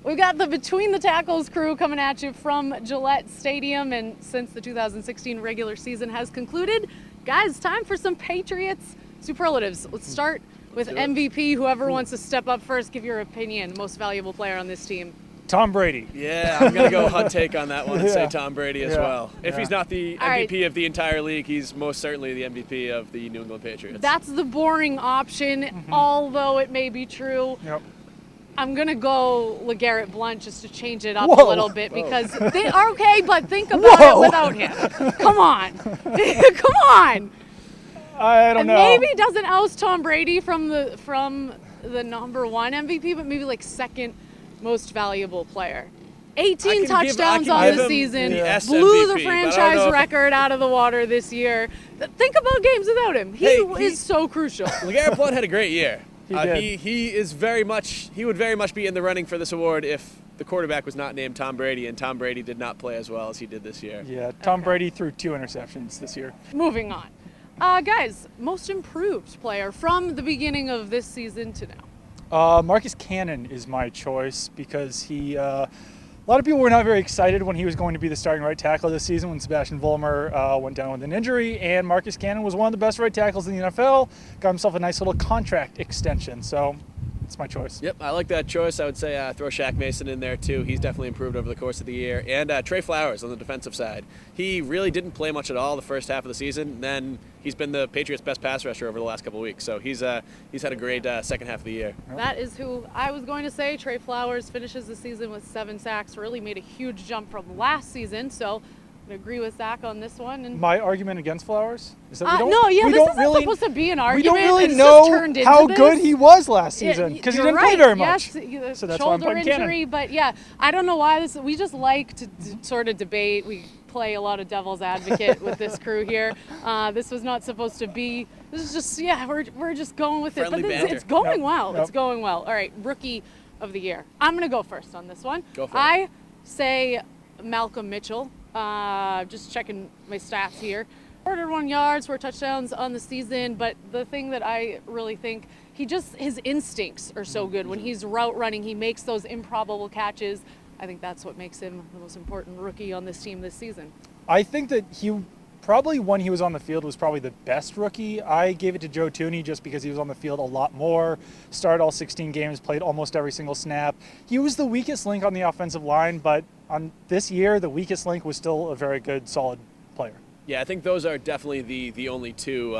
We've got the Between the Tackles crew coming at you from Gillette Stadium, and since the 2016 regular season has concluded, guys, time for some Patriots superlatives. Let's start with MVP. Whoever wants to step up first, give your opinion. Most valuable player on this team. Tom Brady. Yeah, I'm going to go hot take on that one and say Tom Brady as well. If he's not the MVP of the entire league, he's most certainly the MVP of the New England Patriots. That's the boring option, although it may be true. Yep. I'm going to go LeGarrette Blount just to change it up a little bit because they are okay, but think about it without him. Come on. Come on. I don't know. Maybe doesn't oust Tom Brady from the number one MVP, but maybe like second most valuable player. 18 touchdowns on the season, blew the franchise record out of the water this year. Think about games without him. He is so crucial. LeGarrette Blount had a great year. He would very much be in the running for this award if the quarterback was not named Tom Brady, and Tom Brady did not play as well as he did this year. Yeah, Tom Brady threw 2 interceptions this year. Moving on. Guys, most improved player from the beginning of this season to now. Marcus Cannon is my choice because he. A lot of people were not very excited when he was going to be the starting right tackle this season when Sebastian Vollmer went down with an injury, and Marcus Cannon was one of the best right tackles in the NFL. Got himself a nice little contract extension, so it's my choice. Yep, I like that choice. I would say throw Shaq Mason in there too. He's definitely improved over the course of the year. And Trey Flowers on the defensive side. He really didn't play much at all the first half of the season. Then he's been the Patriots' best pass rusher over the last couple of weeks. So he's had a great second half of the year. That is who I was going to say. Trey Flowers finishes the season with 7 sacks. Really made a huge jump from last season. So I agree with Zach on this one. And my argument against Flowers is that this isn't supposed to be an argument. We don't really it's know how good he was last season because he didn't play very much. Yes, so that's shoulder why I'm injury, Cannon. but yeah, I don't know why this. We just like to sort of debate. We play a lot of devil's advocate with this crew here. This was not supposed to be. This is just we're just going with it. But it's going well. It's going well. All right, rookie of the year. I'm gonna go first on this one. Go for it. I say Malcolm Mitchell. Just checking my stats here. 401 yards, 4 touchdowns on the season, but the thing that I really think, his instincts are so good. When he's route running, he makes those improbable catches. I think that's what makes him the most important rookie on this team this season. I think that he probably, when he was on the field, was probably the best rookie. I gave it to Joe Thuney just because he was on the field a lot more, started all 16 games, played almost every single snap. He was the weakest link on the offensive line, but on this year, the weakest link was still a very good, solid player. Yeah, I think those are definitely the only two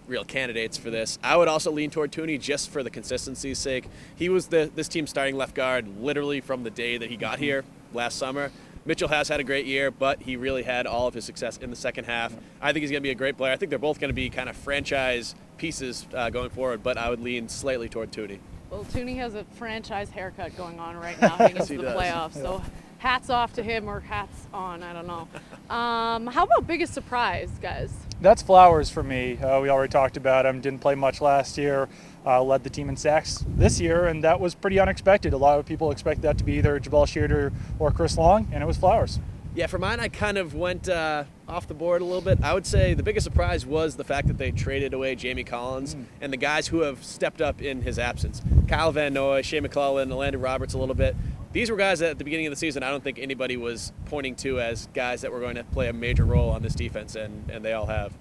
real candidates for this. I would also lean toward Thuney just for the consistency's sake. He was this team's starting left guard literally from the day that he got here last summer. Mitchell has had a great year, but he really had all of his success in the second half. I think he's going to be a great player. I think they're both going to be kind of franchise pieces going forward, but I would lean slightly toward Thuney. Well, Thuney has a franchise haircut going on right now heading into the playoffs, so hats off to him or hats on, I don't know. How about biggest surprise, guys? That's Flowers for me. We already talked about him. Didn't play much last year. Led the team in sacks this year, and that was pretty unexpected. A lot of people expect that to be either Jabal Shearter or Chris Long, and it was Flowers. Yeah, for mine, I kind of went off the board a little bit. I would say the biggest surprise was the fact that they traded away Jamie Collins and the guys who have stepped up in his absence. Kyle Van Noy, Shea McClellan, Landon Roberts a little bit. These were guys that at the beginning of the season I don't think anybody was pointing to as guys that were going to play a major role on this defense, and they all have.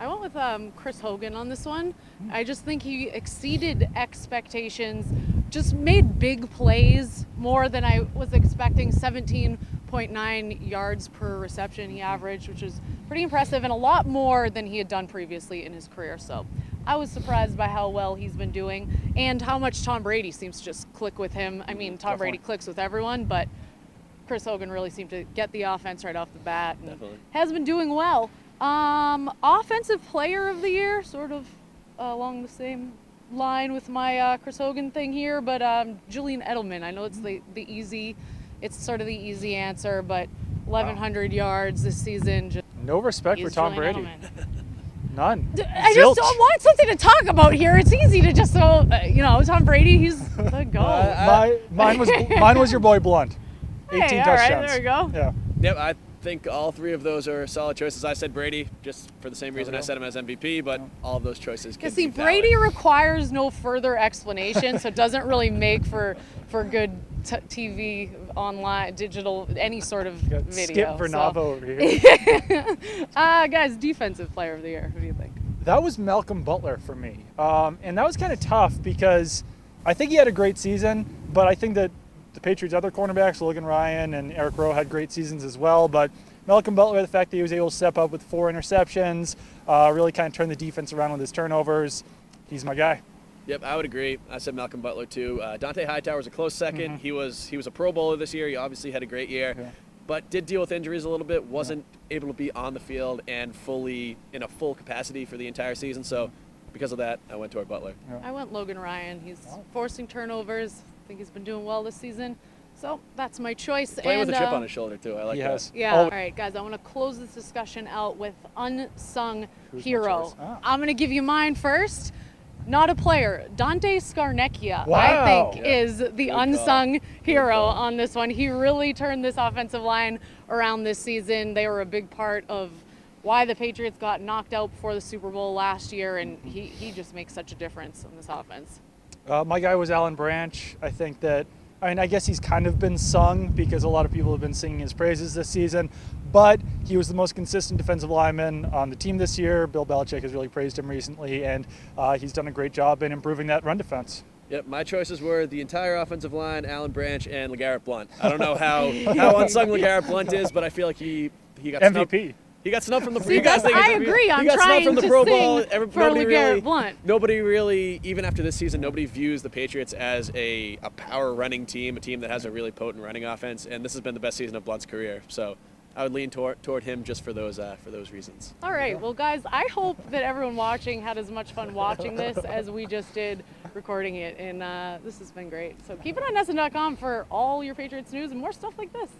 I went with Chris Hogan on this one. I just think he exceeded expectations, just made big plays more than I was expecting. 17.9 yards per reception he averaged, which is pretty impressive and a lot more than he had done previously in his career. So I was surprised by how well he's been doing and how much Tom Brady seems to just click with him. I mean, Tom Brady clicks with everyone, but Chris Hogan really seemed to get the offense right off the bat and has been doing well. Offensive player of the year, sort of along the same line with my Chris Hogan thing here, but Julian Edelman. I know it's it's sort of the easy answer, but 1,100 yards this season. No respect for Tom Brady. None. I just don't want something to talk about here. It's easy to just go, Tom Brady, he's the GOAT. Mine was your boy Blunt. 18 touchdowns. All right, there we go. Yeah. Yep, I think all three of those are solid choices. I said Brady just for the same reason I said him as MVP, but all of those choices can be valid. Brady requires no further explanation, so it doesn't really make for good TV, online, digital, any sort of video. Skip Vernavo over here. Guys, defensive player of the year. Who do you think? That was Malcolm Butler for me. And that was kind of tough because I think he had a great season, but I think that the Patriots' other cornerbacks, Logan Ryan and Eric Rowe, had great seasons as well. But Malcolm Butler, the fact that he was able to step up with 4 interceptions, really kind of turn the defense around with his turnovers, he's my guy. Yep, I would agree. I said Malcolm Butler too. Dante Hightower was a close second. He was a Pro Bowler this year. He obviously had a great year, but did deal with injuries a little bit. Wasn't able to be on the field and fully in a full capacity for the entire season. So because of that, I went toward Butler. I went Logan Ryan. He's forcing turnovers. I think he's been doing well this season. So that's my choice. Playing with a chip on his shoulder too. I like that. Yeah. All right, guys. I want to close this discussion out with unsung hero. I'm going to give you mine first. Not a player. Dante Scarnecchia, I think, is the unsung hero on this one. He really turned this offensive line around this season. They were a big part of why the Patriots got knocked out before the Super Bowl last year, and he just makes such a difference in this offense. My guy was Alan Branch. I think that, I guess he's kind of been sung because a lot of people have been singing his praises this season, but he was the most consistent defensive lineman on the team this year. Bill Belichick has really praised him recently, and he's done a great job in improving that run defense. Yep, my choices were the entire offensive line, Alan Branch, and LeGarrette Blount. I don't know how unsung LeGarrette Blount is, but I feel like he got MVP. Snubbed. He got snubbed from the. See, I agree. I'm trying to sing for LeGarrette Blount. Nobody really, even after this season, nobody views the Patriots as a power running team, a team that has a really potent running offense, and this has been the best season of Blount's career. So I would lean toward him just for those reasons. All right, well, guys, I hope that everyone watching had as much fun watching this as we just did recording it, and this has been great. So keep it on NSN.com for all your Patriots news and more stuff like this.